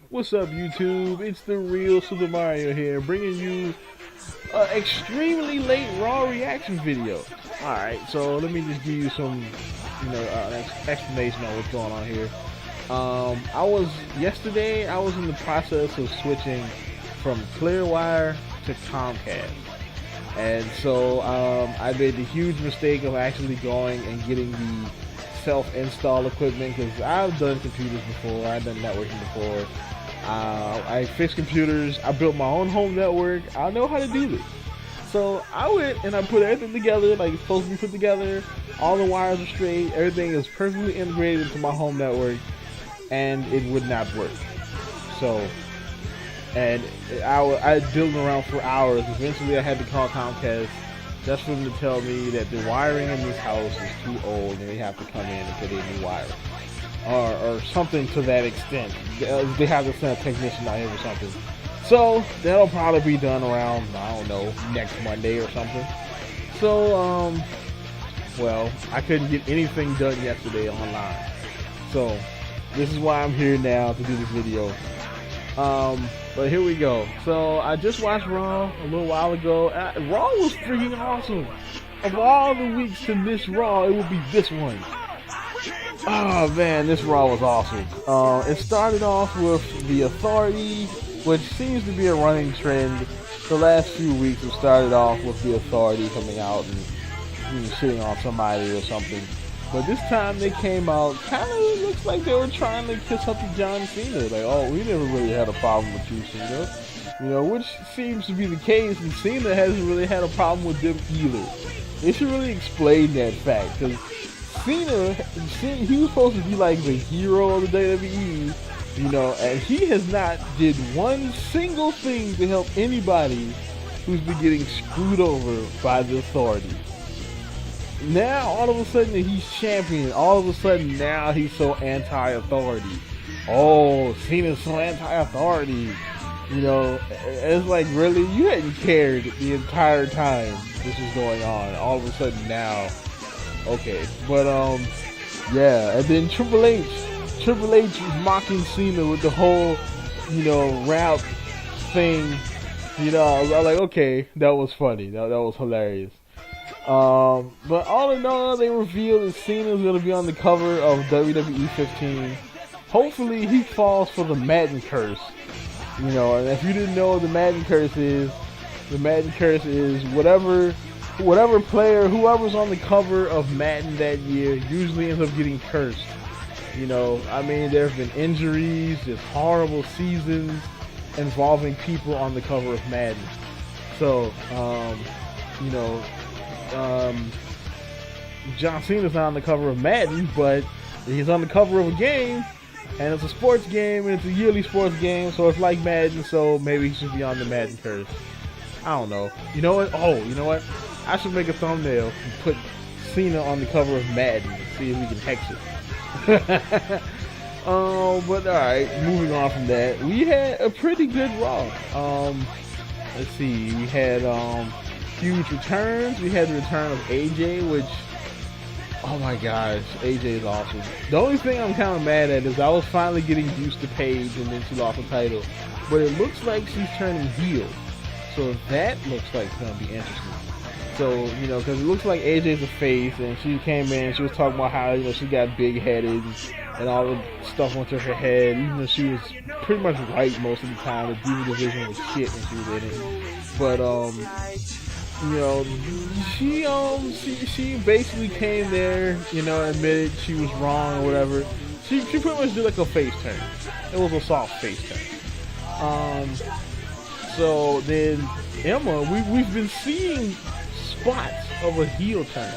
What's up, YouTube? It's the real Super Mario here, bringing you an extremely late Raw reaction video. Alright, so let me just give you some, an explanation on what's going on here. Yesterday, I was in the process of switching from Clearwire to Comcast. And so, I made the huge mistake of actually going and getting the self-install equipment, because I've done computers before, I've done networking before. I fixed computers, I built my own home network, I know how to do this. So I went and I put everything together like it's supposed to be put together, all the wires are straight, everything is perfectly integrated into my home network, and it would not work. So, and I built around for hours. Eventually I had to call Comcast just for them to tell me that the wiring in this house is too old and they have to come in and put in new wiring. Or something to that extent. They have to send a technician out here or something. So that'll probably be done around, I don't know, next Monday or something. So, well, I couldn't get anything done yesterday online. So this is why I'm here now to do this video. But here we go. So I just watched Raw a little while ago. Raw was freaking awesome. Of all the weeks to miss Raw, it would be this one. Oh man, this Raw was awesome. It started off with the Authority, which seems to be a running trend. The last few weeks have started off with the Authority coming out and sitting on somebody or something. But this time they came out, kind of looks like they were trying to kiss up to John Cena. Like, oh, we never really had a problem with you, Cena. Which seems to be the case, and Cena hasn't really had a problem with them either. They should really explain that fact, because Cena, he was supposed to be like the hero of the WWE, and he has not did one single thing to help anybody who's been getting screwed over by the Authority. Now, all of a sudden, he's champion. All of a sudden, now he's so anti-authority. Oh, Cena's so anti-authority. It's like, really? You hadn't cared the entire time this was going on. All of a sudden, now, okay. But, yeah. And then Triple H was mocking Cena with the whole, rap thing. I was like, okay, that was funny. That was hilarious. But all in all, they revealed that Cena's going to be on the cover of WWE 15. Hopefully he falls for the Madden curse. And if you didn't know what the Madden curse is whatever player, whoever's on the cover of Madden that year usually ends up getting cursed. There have been injuries, just horrible seasons involving people on the cover of Madden. So, John Cena's not on the cover of Madden, but he's on the cover of a game, and it's a sports game, and it's a yearly sports game, so it's like Madden, so maybe he should be on the Madden curse. I don't know. You know what? Oh, you know what? I should make a thumbnail and put Cena on the cover of Madden and see if we can hex it. But alright, moving on from that, we had a pretty good Raw. Let's see, we had huge returns. We had the return of AJ, which, oh my gosh, AJ is awesome. The only thing I'm kind of mad at is I was finally getting used to Paige, and then she lost the title. But it looks like she's turning heel. So that looks like it's going to be interesting. So, because it looks like AJ's a face, and she came in and she was talking about how, she got big-headed and all the stuff went to her head, even though she was pretty much right most of the time. The Diva division was shit when she was in it. But, she basically came there, admitted she was wrong or whatever. She pretty much did like a face turn. It was a soft face turn. So then Emma, we've been seeing spots of a heel turn.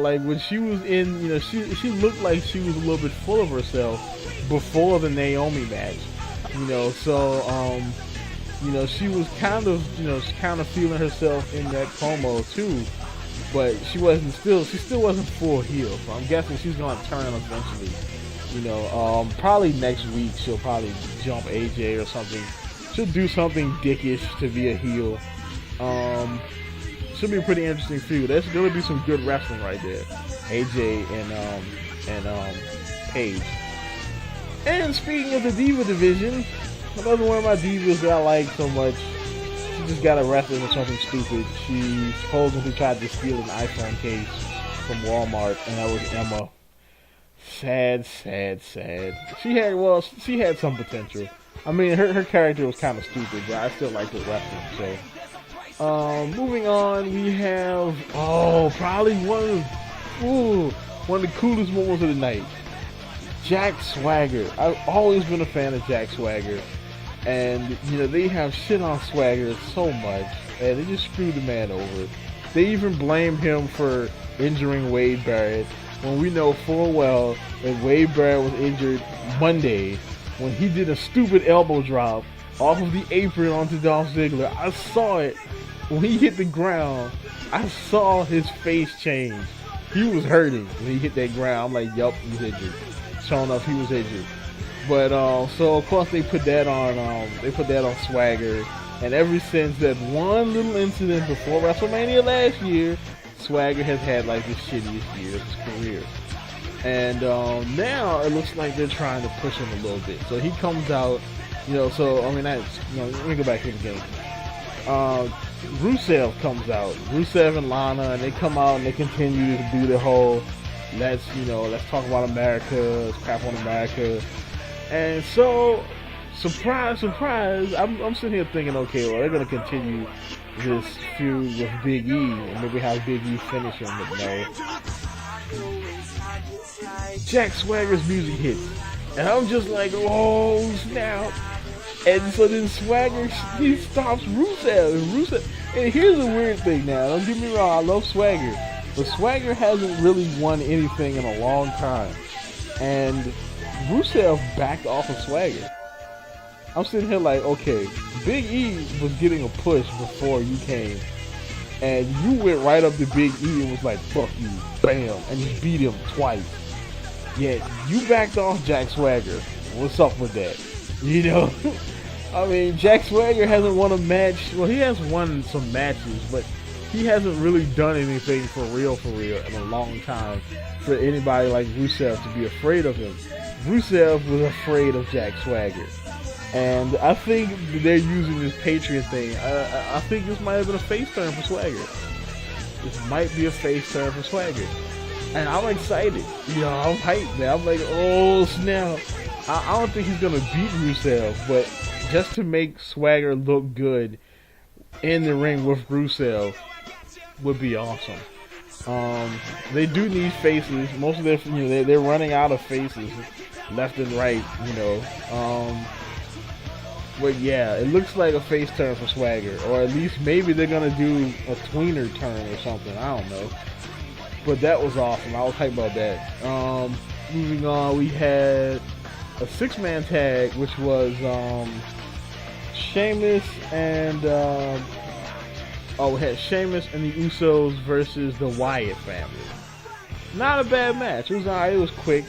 Like when she was in, she looked like she was a little bit full of herself before the Naomi match. She was kind of feeling herself in that promo too, but she still wasn't full heel. So I'm guessing she's gonna turn eventually. Probably next week she'll probably jump AJ or something. She'll do something dickish to be a heel. Should be a pretty interesting feud. There's gonna be some good wrestling right there. AJ and Paige. And speaking of the Diva division, another one of my divas that I like so much, she just got arrested for something stupid. She supposedly tried to steal an iPhone case from Walmart, and that was Emma. Sad, sad, sad. She had some potential. I mean, her character was kind of stupid, but I still liked her wrestling. So, moving on, we have probably one of the coolest moments of the night. Jack Swagger. I've always been a fan of Jack Swagger, and they have shit on Swagger so much, and they just screwed the man over. They even blamed him for injuring Wade Barrett, when we know full well that Wade Barrett was injured Monday when he did a stupid elbow drop off of the apron onto Dolph Ziggler. I saw it when he hit the ground. I saw his face change. He was hurting when he hit that ground. I'm like, yup, he's injured. Sure enough, he was injured. But so of course they put that on Swagger, and ever since that one little incident before WrestleMania last year, Swagger has had like the shittiest year of his career. And now it looks like they're trying to push him a little bit. So he comes out, let me go back to the game. Rusev comes out. Rusev and Lana, and they come out and they continue to do the whole let's talk about America, let's crap on America. And so, surprise, surprise, I'm sitting here thinking, okay, well, they're going to continue this feud with Big E, and maybe have Big E finish him, but no. Jack Swagger's music hits, and I'm just like, oh, snap. And so then Swagger, he stops Rusev. And here's a weird thing now, don't get me wrong, I love Swagger, but Swagger hasn't really won anything in a long time. And Rusev backed off of Swagger. I'm sitting here like, okay, Big E was getting a push before you came, and you went right up to Big E and was like, fuck you, bam, and you beat him twice. Yet you backed off Jack Swagger. What's up with that? I mean, Jack Swagger hasn't won a match. Well, he has won some matches, but he hasn't really done anything for real in a long time for anybody like Rusev to be afraid of him. Rusev was afraid of Jack Swagger. And I think they're using this Patriot thing. I think this might have been a face turn for Swagger. This might be a face turn for Swagger. And I'm excited. I'm hyped, man. I'm like, oh, snap. I don't think he's going to beat Rusev, but just to make Swagger look good in the ring with Rusev would be awesome. They do need faces. Most of their, they're running out of faces left and right, But yeah, it looks like a face turn for Swagger, or at least maybe they're gonna do a tweener turn or something. I don't know. But that was awesome. I was hyped about that. Moving on, we had a 6-man tag, which was Sheamus and we had Sheamus and the Usos versus the Wyatt family. Not a bad match. It was alright. It was quick.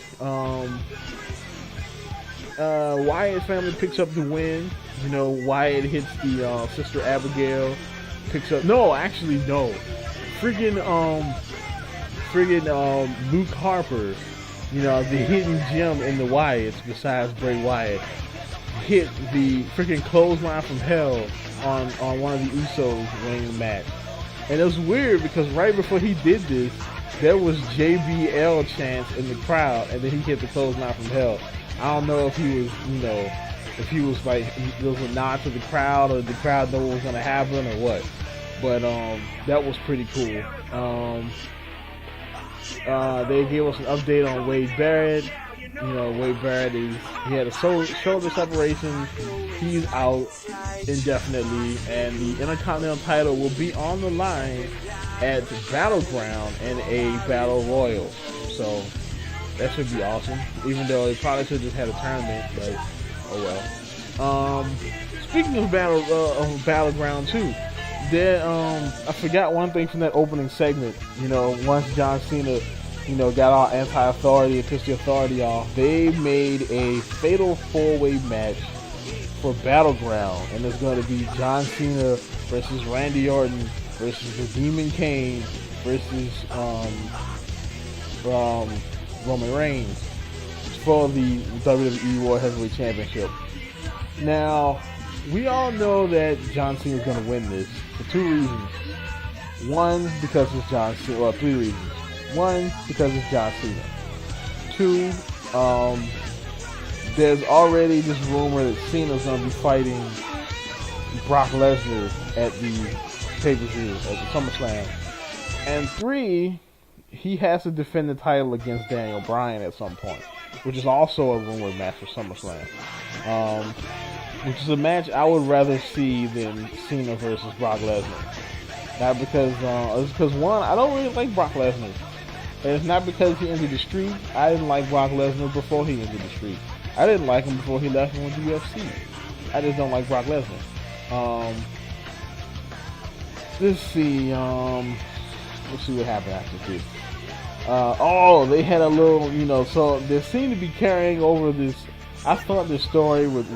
Wyatt family picks up the win. Wyatt hits the Sister Abigail. Picks up. No, actually, no. Friggin' Luke Harper. The hidden gem in the Wyatts, besides Bray Wyatt, hit the freaking clothesline from hell on one of the Usos winning the match. And it was weird because right before he did this, there was JBL chants in the crowd, and then he hit the clothesline from hell. I don't know if he was, if he was like, there was a nod to the crowd, or the crowd knew what was going to happen, or what. But that was pretty cool. They gave us an update on Wade Barrett. Wade Barrett he had a shoulder separation. He's out indefinitely, and the Intercontinental title will be on the line at Battleground in a Battle Royal. So that should be awesome. Even though they probably should have just had a tournament, but oh well. Speaking of Battleground too, there I forgot one thing from that opening segment. Once John Cena got all anti-authority and pissed the authority off, they made a fatal 4-way match for Battleground, and it's going to be John Cena versus Randy Orton versus the Demon Kane versus Roman Reigns. for the WWE World Heavyweight Championship. Now, we all know that John Cena is going to win this for two reasons. One, because it's John Cena. Well, three reasons. One, because it's John Cena. Two, there's already this rumor that Cena's going to be fighting Brock Lesnar at the pay-per-view, at the SummerSlam. And three, he has to defend the title against Daniel Bryan at some point, which is also a rumored match for SummerSlam. Which is a match I would rather see than Cena versus Brock Lesnar. Not because, it's because one, I don't really like Brock Lesnar. And it's not because he entered the streak. I didn't like Brock Lesnar before he entered the streak. I didn't like him before he left and went to UFC. I just don't like Brock Lesnar. Let's see what happened after this. They had a little, so they seem to be carrying over this. I thought this story with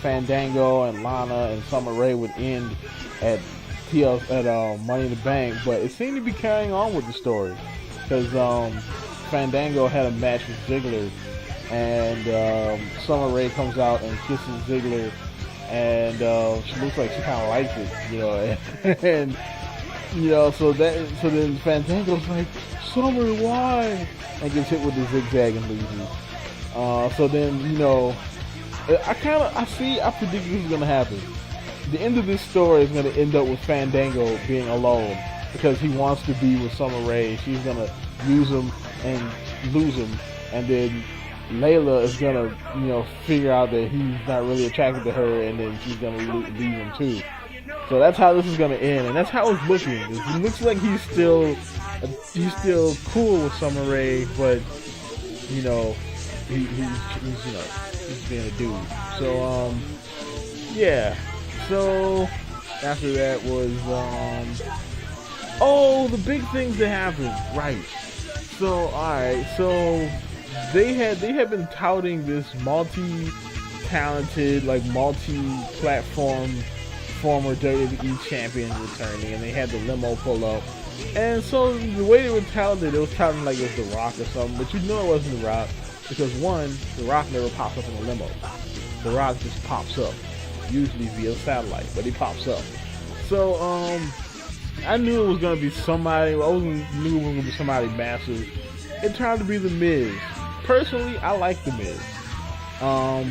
Fandango and Lana and Summer Rae would end at Money in the Bank, but it seemed to be carrying on with the story because Fandango had a match with Ziggler, and Summer Rae comes out and kisses Ziggler, and she looks like she kind of likes it, and so then Fandango's like, Summer, why? And gets hit with the zigzag and loses. So then, I predict this is going to happen. The end of this story is going to end up with Fandango being alone because he wants to be with Summer Rae. She's going to use him and lose him, and then Layla is going to, figure out that he's not really attracted to her, and then she's going to leave him too. So that's how this is going to end, and that's how it's looking. It looks like he's still cool with Summer Rae, but he's being a dude. So yeah. So after that was the big things that happened, right? So alright, so they had been touting this multi-talented, like multi-platform former WWE champion returning, and they had the limo pull up. And so the way they were touted, it was touting like it was The Rock or something, but you know it wasn't The Rock because one, The Rock never pops up in the limo. The Rock just pops up, usually via satellite, but he pops up. So I knew it was gonna be somebody. Knew it was gonna be somebody massive. It turned out to be The Miz. Personally, I like The Miz.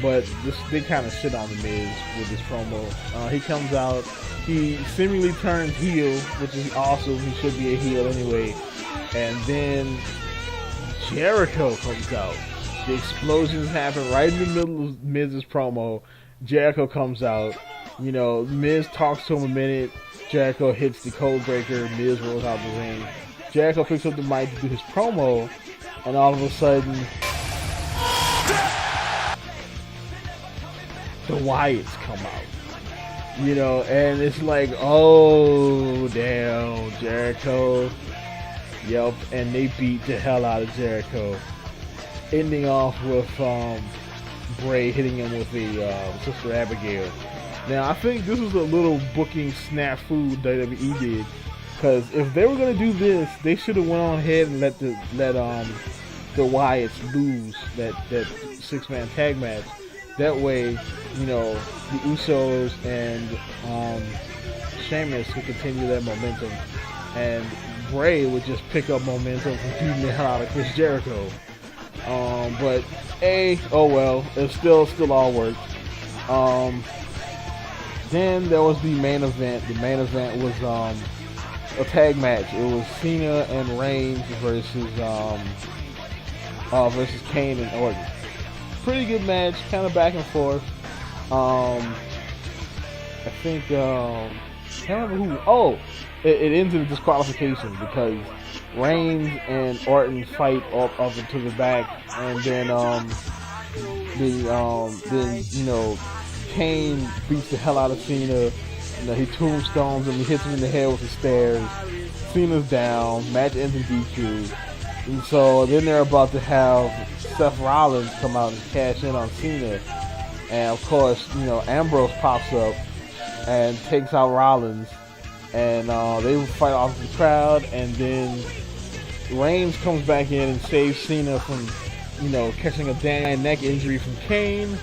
But they kind of shit on The Miz with this promo. He comes out, he seemingly turns heel, which is awesome. He should be a heel anyway. And then Jericho comes out. The explosions happen right in the middle of Miz's promo. Jericho comes out. Miz talks to him a minute. Jericho hits the code breaker. Miz rolls out the ring. Jericho picks up the mic to do his promo, and all of a sudden, the Wyatts come out, and it's like, oh damn, Jericho, yep, and they beat the hell out of Jericho, ending off with Bray hitting him with the Sister Abigail. Now I think this was a little booking snafu WWE did, because if they were gonna do this, they should have went on ahead and let the Wyatts lose that 6-man tag match. That way, the Usos and Sheamus could continue their momentum, and Bray would just pick up momentum from beating the hell out of Chris Jericho. But oh well, it still all worked. Then there was the main event. The main event was a tag match. It was Cena and Reigns versus Kane and Orton. Pretty good match, kind of back and forth. I think can't remember who. Oh, it ends in disqualification because Reigns and Orton fight up into the back, and then Kane beats the hell out of Cena. He tombstones him, he hits him in the head with the stairs. Cena's down, match ends in DQ. And so then they're about to have Seth Rollins come out and cash in on Cena. And of course, Ambrose pops up and takes out Rollins. And they fight off the crowd, and then Reigns comes back in and saves Cena from you know, catching a damn neck injury from Kane,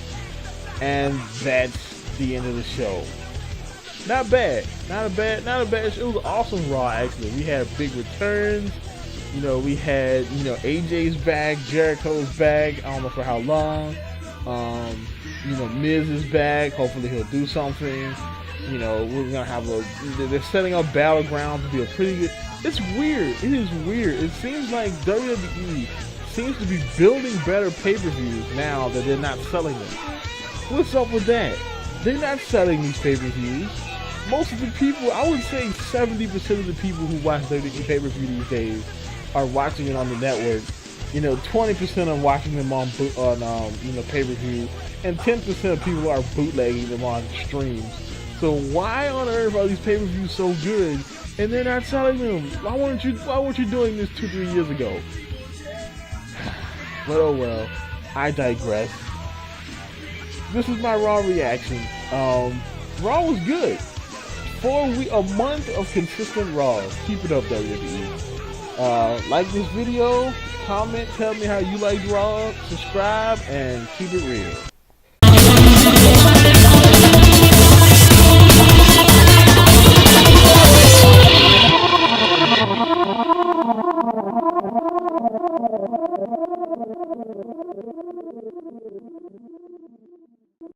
and that's the end of the show. Not bad. Not a bad. It was an awesome Raw, actually. We had big returns. You know, we had, you know, AJ's back, Jericho's back. I don't know for how long. You know, Miz is back. Hopefully he'll do something. You know, we're gonna have they're setting up Battleground to be a pretty good. It's weird. It is weird. It seems like WWE seems to be building better pay-per-views now that they're not selling them. What's up with that? They're not selling these pay-per-views. Most of the people, I would say 70% of the people who watch WWE pay-per-view these days are watching it on the network. You know, 20% are watching them on you know, pay-per-view, and 10% of people are bootlegging them on streams. So why on earth are these pay-per-views so good and they're not selling them? Why weren't you doing this 2-3 years ago? But oh well, I digress. This is my Raw reaction. Raw was good. A month of consistent Raw. Keep it up, WWE. Like this video, comment, tell me how you like Raw, subscribe, and keep it real.